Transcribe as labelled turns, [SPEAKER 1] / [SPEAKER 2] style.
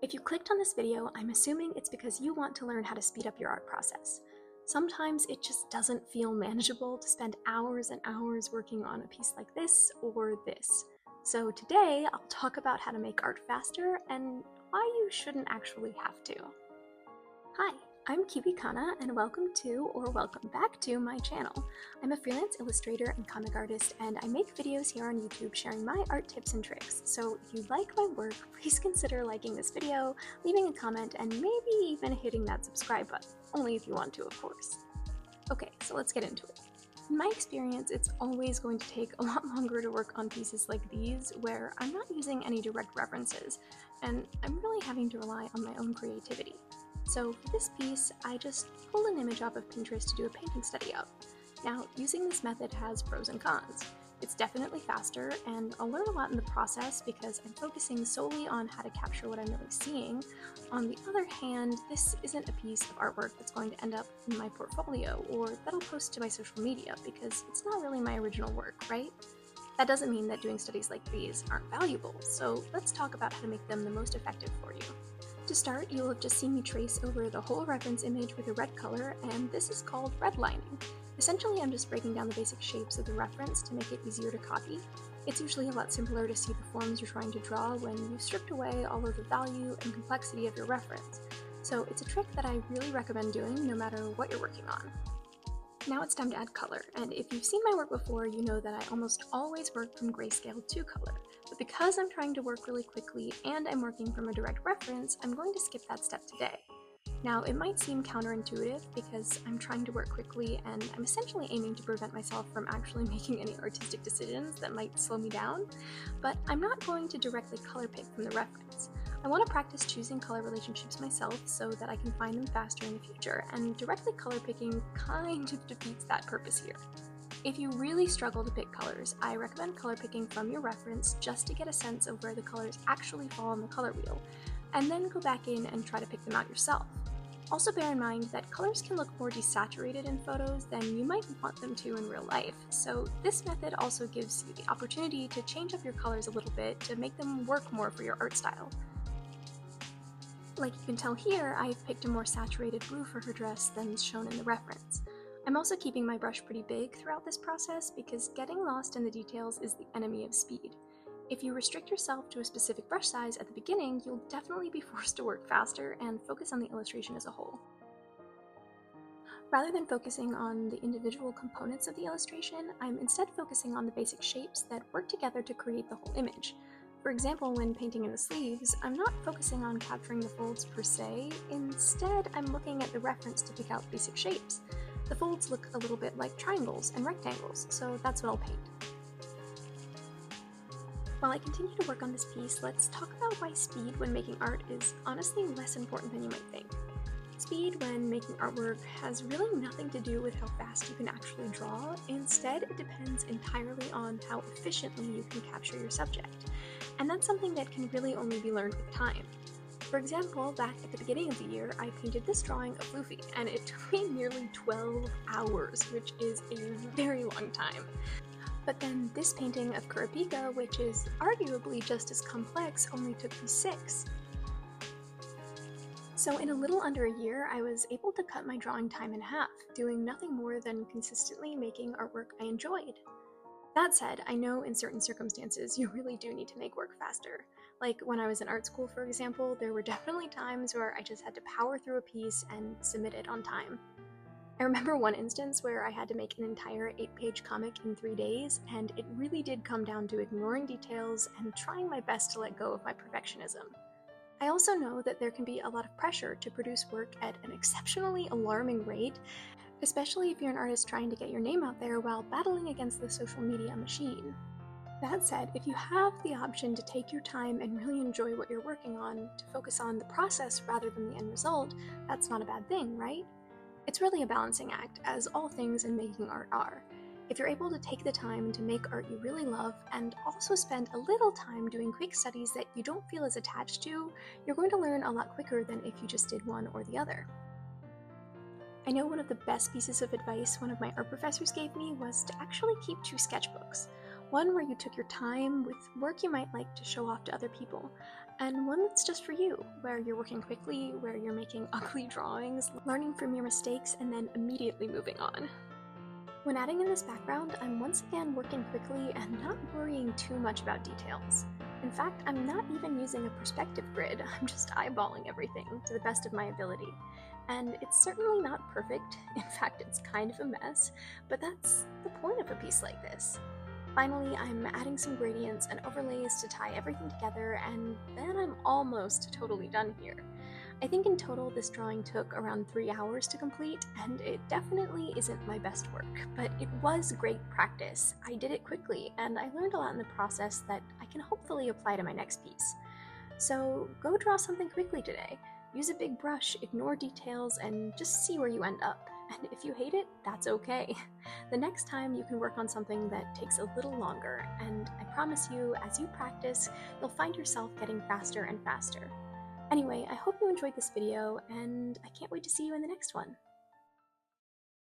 [SPEAKER 1] If you clicked on this video, I'm assuming it's because you want to learn how to speed up your art process. Sometimes it just doesn't feel manageable to spend hours and hours working on a piece like this or this. So today, I'll talk about how to make art faster and why you shouldn't actually have to. Hi, I'm Kiwi Kana, and welcome to, or welcome back to, my channel. I'm a freelance illustrator and comic artist, and I make videos here on YouTube sharing my art tips and tricks. So if you like my work, please consider liking this video, leaving a comment, and maybe even hitting that subscribe button. Only if you want to, of course. Okay, so let's get into it. In my experience, it's always going to take a lot longer to work on pieces like these, where I'm not using any direct references, and I'm really having to rely on my own creativity. So for this piece, I just pulled an image off of Pinterest to do a painting study of. Now, using this method has pros and cons. It's definitely faster, and I'll learn a lot in the process because I'm focusing solely on how to capture what I'm really seeing. On the other hand, this isn't a piece of artwork that's going to end up in my portfolio or that I'll post to my social media because it's not really my original work, right? That doesn't mean that doing studies like these aren't valuable, so let's talk about how to make them the most effective for you. To start, you'll have just seen me trace over the whole reference image with a red color, and this is called redlining. Essentially, I'm just breaking down the basic shapes of the reference to make it easier to copy. It's usually a lot simpler to see the forms you're trying to draw when you've stripped away all of the value and complexity of your reference. So it's a trick that I really recommend doing no matter what you're working on. Now it's time to add color, and if you've seen my work before, you know that I almost always work from grayscale to color. But because I'm trying to work really quickly and I'm working from a direct reference, I'm going to skip that step today. Now, it might seem counterintuitive because I'm trying to work quickly and I'm essentially aiming to prevent myself from actually making any artistic decisions that might slow me down, but I'm not going to directly color pick from the reference. I want to practice choosing color relationships myself so that I can find them faster in the future, and directly color picking kind of defeats that purpose here. If you really struggle to pick colors, I recommend color picking from your reference just to get a sense of where the colors actually fall on the color wheel, and then go back in and try to pick them out yourself. Also bear in mind that colors can look more desaturated in photos than you might want them to in real life, so this method also gives you the opportunity to change up your colors a little bit to make them work more for your art style. Like you can tell here, I've picked a more saturated blue for her dress than shown in the reference. I'm also keeping my brush pretty big throughout this process because getting lost in the details is the enemy of speed. If you restrict yourself to a specific brush size at the beginning, you'll definitely be forced to work faster and focus on the illustration as a whole. Rather than focusing on the individual components of the illustration, I'm instead focusing on the basic shapes that work together to create the whole image. For example, when painting in the sleeves, I'm not focusing on capturing the folds per se. Instead, I'm looking at the reference to pick out basic shapes. The folds look a little bit like triangles and rectangles, so that's what I'll paint. While I continue to work on this piece, let's talk about why speed when making art is honestly less important than you might think. Speed when making artwork has really nothing to do with how fast you can actually draw. Instead, it depends entirely on how efficiently you can capture your subject. And that's something that can really only be learned with time. For example, back at the beginning of the year, I painted this drawing of Luffy, and it took me nearly 12 hours, which is a very long time. But then this painting of Kurapika, which is arguably just as complex, only took me 6. So in a little under a year, I was able to cut my drawing time in half, doing nothing more than consistently making artwork I enjoyed. That said, I know in certain circumstances you really do need to make work faster. Like when I was in art school, for example, there were definitely times where I just had to power through a piece and submit it on time. I remember one instance where I had to make an entire 8-page comic in 3 days, and it really did come down to ignoring details and trying my best to let go of my perfectionism. I also know that there can be a lot of pressure to produce work at an exceptionally alarming rate, especially if you're an artist trying to get your name out there while battling against the social media machine. That said, if you have the option to take your time and really enjoy what you're working on, to focus on the process rather than the end result, that's not a bad thing, right? It's really a balancing act, as all things in making art are. If you're able to take the time to make art you really love and also spend a little time doing quick studies that you don't feel as attached to, you're going to learn a lot quicker than if you just did one or the other. I know one of the best pieces of advice one of my art professors gave me was to actually keep 2 sketchbooks. One where you took your time with work you might like to show off to other people, and one that's just for you, where you're working quickly, where you're making ugly drawings, learning from your mistakes, and then immediately moving on. When adding in this background, I'm once again working quickly and not worrying too much about details. In fact, I'm not even using a perspective grid, I'm just eyeballing everything to the best of my ability. And it's certainly not perfect, in fact it's kind of a mess, but that's the point of a piece like this. Finally, I'm adding some gradients and overlays to tie everything together, and then I'm almost totally done here. I think in total this drawing took around 3 hours to complete, and it definitely isn't my best work, but it was great practice. I did it quickly, and I learned a lot in the process that I can hopefully apply to my next piece. So go draw something quickly today. Use a big brush, ignore details, and just see where you end up. And if you hate it, that's okay. The next time you can work on something that takes a little longer, and I promise you, as you practice, you'll find yourself getting faster and faster. Anyway, I hope you enjoyed this video, and I can't wait to see you in the next one.